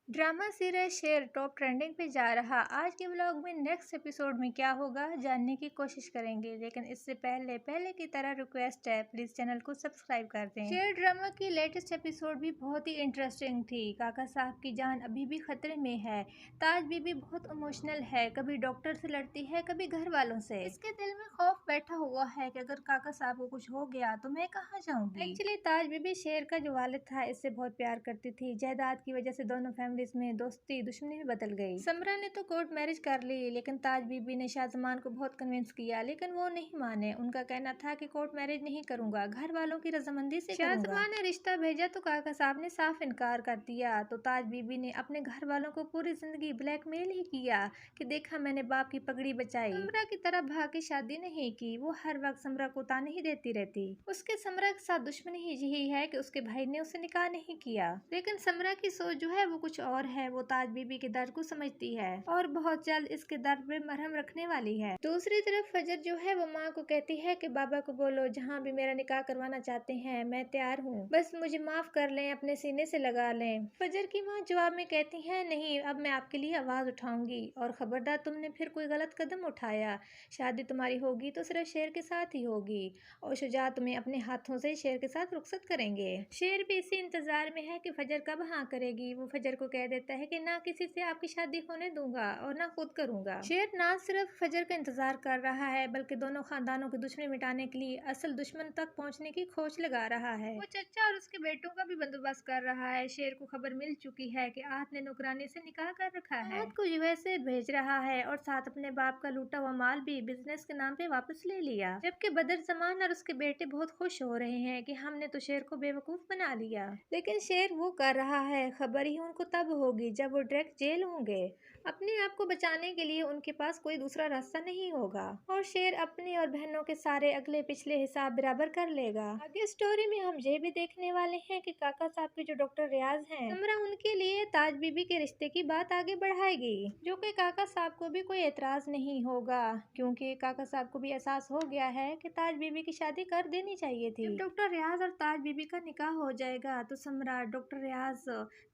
Drama serial शेर top trending पे जा रहा। आज के व्लॉग में नेक्स्ट एपिसोड में क्या होगा जानने की कोशिश करेंगे, लेकिन इससे पहले की तरह रिक्वेस्ट है, प्लीज चैनल को सब्सक्राइब कर दें। शेर ड्रामा की लेटेस्ट एपिसोड भी बहुत ही इंटरेस्टिंग थी। काका साहब की जान अभी भी खतरे में है। ताज बीबी बहुत इमोशनल है, कभी डॉक्टर से लड़ती है, कभी घर वालों से। इसके दिल में खौफ बैठा हुआ है कि अगर काका साहब को कुछ हो गया तो मैं कहाँ जाऊंगी। एक्चुअली ताज बीबी शेर का जो वालिद था इससे बहुत प्यार करती थी। जायदाद की वजह से दोनों में दोस्ती दुश्मनी में बदल गई। समरा ने तो कोर्ट मैरिज कर ली, लेकिन ताज बीबी ने शाहजमान को बहुत कन्विंस किया, लेकिन वो नहीं माने। उनका कहना था कि कोर्ट मैरिज नहीं करूंगा, घर वालों की रजामंदी से करूंगा। शाहजमान ने रिश्ता भेजा तो काका साहब ने साफ इनकार कर दिया, तो ताज बीबी ने अपने घर वालों को पूरी जिंदगी ब्लैकमेल ही किया कि देखा मैंने बाप की पगड़ी बचाई। समरा की तरह भाग की शादी नहीं की, वो हर वक्त समरा को ताने ही देती रहती। उसके समरा के साथ दुश्मनी ही यही है कि उसके भाई ने उसे निकाह नहीं किया, लेकिन समरा की सोच जो है वो कुछ और है। वो ताज बीबी के दर्द को समझती है और बहुत जल्द इसके दर्द पे मरहम रखने वाली है। दूसरी तरफ फजर जो है वो माँ को कहती है कि बाबा को बोलो जहाँ भी मेरा निकाह करवाना चाहते हैं मैं तैयार हूँ, बस मुझे माफ कर लें, अपने सीने से लगा लें। फजर की माँ जवाब में कहती है नहीं, अब मैं आपके लिए आवाज उठाऊंगी और खबरदार तुमने फिर कोई गलत कदम उठाया, शादी तुम्हारी होगी तो सिर्फ शेर के साथ ही होगी और शुजा तुम्हें अपने हाथों से शेर के साथ रुखसत करेंगे। शेर भी इसी इंतजार में है कि फजर कब हाँ करेगी। वो फजर को कह देता है कि ना किसी से आपकी शादी होने दूंगा और ना खुद करूंगा। शेर ना सिर्फ फजर का इंतजार कर रहा है बल्कि दोनों खानदानों की दुश्मनी मिटाने के लिए असल दुश्मन तक पहुंचने की खोज लगा रहा है। वो चचा और उसके बेटों का भी बंदोबस्त कर रहा है। शेर को खबर मिल चुकी है कि आहत ने नौकरानी से निकाह कर रखा है, आहत को यूएसए भेज रहा है और साथ अपने बाप का लूटा हुआ माल भी बिजनेस के नाम पे वापस ले लिया। जबकि बदर जमान और उसके बेटे बहुत खुश हो रहे हैं कि हमने तो शेर को बेवकूफ बना लिया, लेकिन शेर वो कर रहा है खबर ही उनको तब होगी जब वो डायरेक्ट जेल होंगे। अपने आप को बचाने के लिए उनके पास कोई दूसरा रास्ता नहीं होगा और शेर अपने और बहनों के सारे अगले पिछले हिसाब बराबर कर लेगा। आगे स्टोरी में हम ये भी देखने वाले हैं कि काका साहब के जो डॉक्टर रियाज हैं, समरा उनके लिए ताज बीबी के रिश्ते की बात आगे बढ़ाएगी, जो कि काका साहब को भी कोई एतराज नहीं होगा, क्योंकि काका साहब को भी एहसास हो गया है कि ताज बीबी की शादी कर देनी चाहिए थी। जब डॉक्टर रियाज और ताज बीबी का निकाह हो जाएगा तो समरा, डॉक्टर रियाज,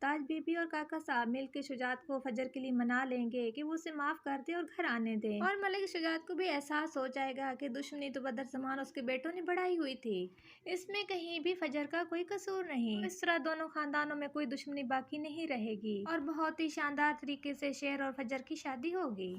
ताज बीबी और काका साहब मिलकर शुजात को फजर के लिए मना लेंगे कि वो उसे माफ कर दे और घर आने दे। और मलिक शुजात को भी एहसास हो जाएगा कि दुश्मनी तो बदर जमान उसके बेटों ने बढ़ाई हुई थी, इसमें कहीं भी फजर का कोई कसूर नहीं। इस तरह दोनों खानदानों में कोई दुश्मनी बाकी नहीं रहेगी और बहुत ही शानदार तरीके से शेर और फजर की शादी होगी।